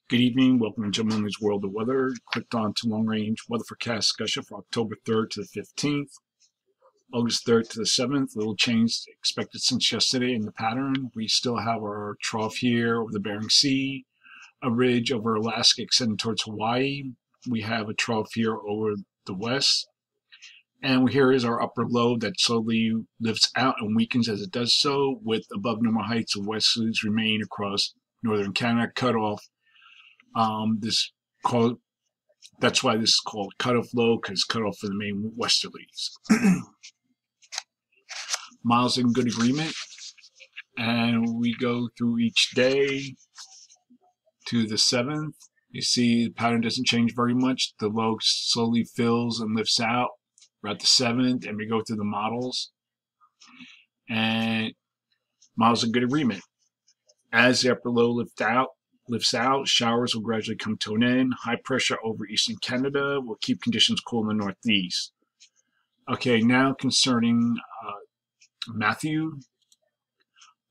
Good evening. Welcome to Jim Mooney's World of Weather. Clicked on to long range weather forecast discussion for October 3rd to the 15th, August 3rd to the 7th. A little change expected since yesterday in the pattern. We still have our trough here over the Bering Sea, a ridge over Alaska extending towards Hawaii. We have a trough here over the west. And here is our upper low that slowly lifts out and weakens as it does so, with above normal heights of westerlies remain across northern Canada, cut off. This called That's why this is called cutoff low, because cut off for the main westerlies. Miles in good agreement, and we go through each day to the 7th. You see the pattern doesn't change very much. The low slowly fills and lifts out. We're at the 7th, and we go through the models, and miles in good agreement. As the upper low lifts out, showers will gradually come to an end. High pressure over eastern Canada will keep conditions cool in the northeast. Okay, now concerning Matthew,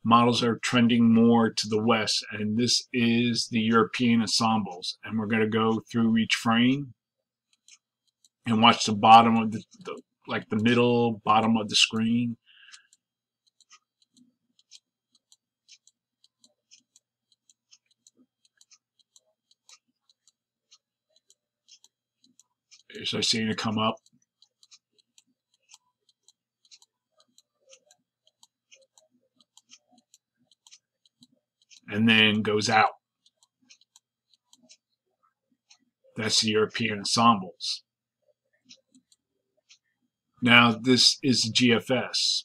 models are trending more to the west, and this is the European ensembles. And we're going to go through each frame and watch the bottom of the middle bottom of the screen. As I see it come up. And then goes out. That's the European ensembles. Now this is the GFS.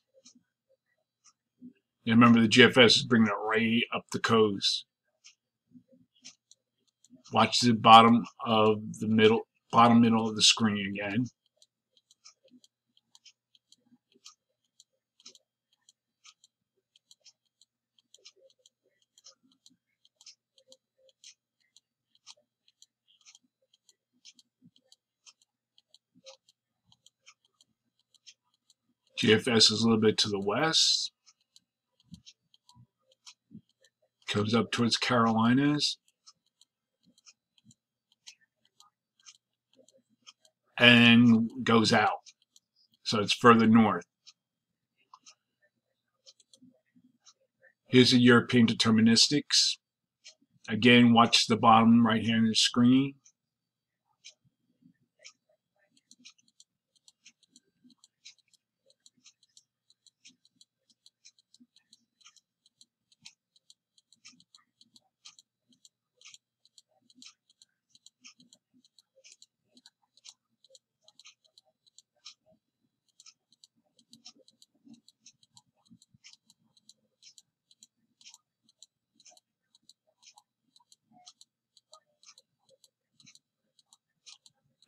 And remember, the GFS is bringing it right up the coast. Watch the bottom middle of the screen again. GFS is a little bit to the west. Comes up towards Carolinas. And goes out. So it's further north. Here's the European deterministics. Again, watch the bottom right hand of the screen.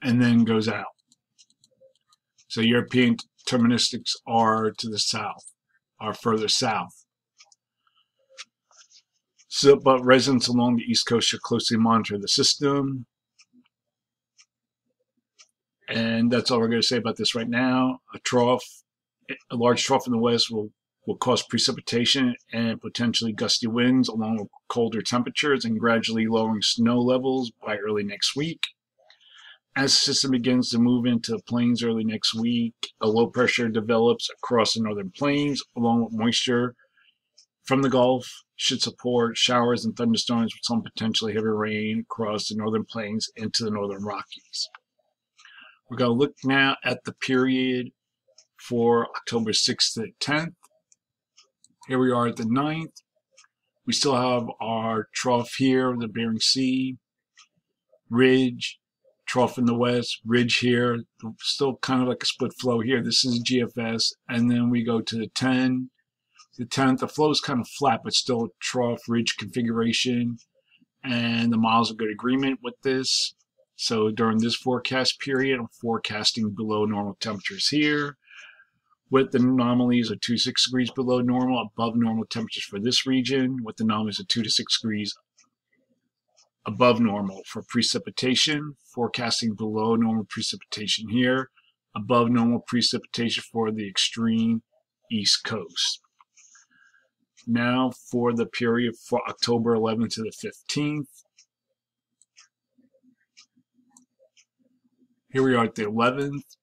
And then goes out. So European deterministics are to the south, are further south. So, but residents along the East Coast should closely monitor the system. And that's all we're going to say about this right now. A large trough in the west will cause precipitation and potentially gusty winds, along with colder temperatures and gradually lowering snow levels by early next week. As the system begins to move into the plains early next week, a low pressure develops across the northern plains, along with moisture from the Gulf, should support showers and thunderstorms with some potentially heavy rain across the northern plains into the northern Rockies. We're going to look now at the period for October 6th to 10th. Here we are at the 9th. We still have our trough here, the Bering Sea, ridge, trough in the west, ridge here, still kind of like a split flow here. This is GFS, and then we go to the 10. The 10th, the flow is kind of flat, but still trough ridge configuration, and the miles are good agreement with this. So during this forecast period, I'm forecasting below normal temperatures here, with the anomalies of 2 to 6 degrees below normal, above normal temperatures for this region, with anomalies of 2 to 6 degrees above normal for precipitation, forecasting below normal precipitation here, above normal precipitation for the extreme East Coast. Now for the period for October 11th to the 15th, Here we are at the 11th.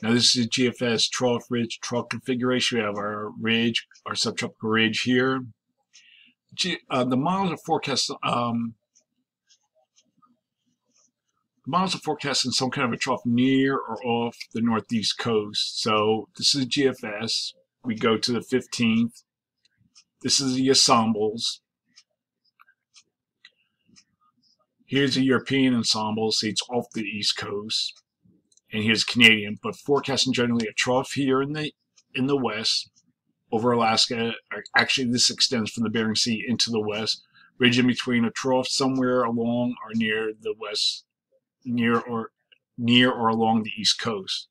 Now this is a GFS trough ridge trough configuration. We have our ridge, our subtropical ridge here. The models are forecasting some kind of a trough near or off the northeast coast. So this is GFS. We go to the 15th. This is the ensembles. Here's a European ensemble, so it's off the east coast. And here's Canadian, but forecasting generally a trough here in the west over Alaska. Actually, this extends from the Bering Sea into the west, ridge in between a trough somewhere along or near the west, near or along the east coast.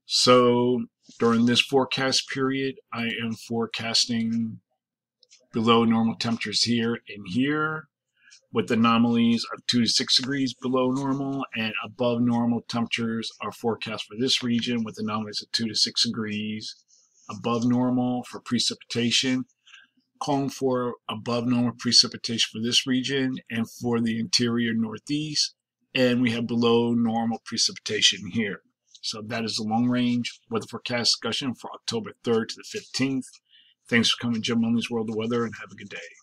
So during this forecast period, I am forecasting below normal temperatures here and here, with anomalies of 2 to 6 degrees below normal, and above normal temperatures are forecast for this region with anomalies of 2 to 6 degrees above normal for precipitation. Calling for above normal precipitation for this region and for the interior northeast, and we have below normal precipitation here. So that is the long range weather forecast discussion for October 3rd to the 15th. Thanks for coming to Jim Lumley's World of Weather, and have a good day.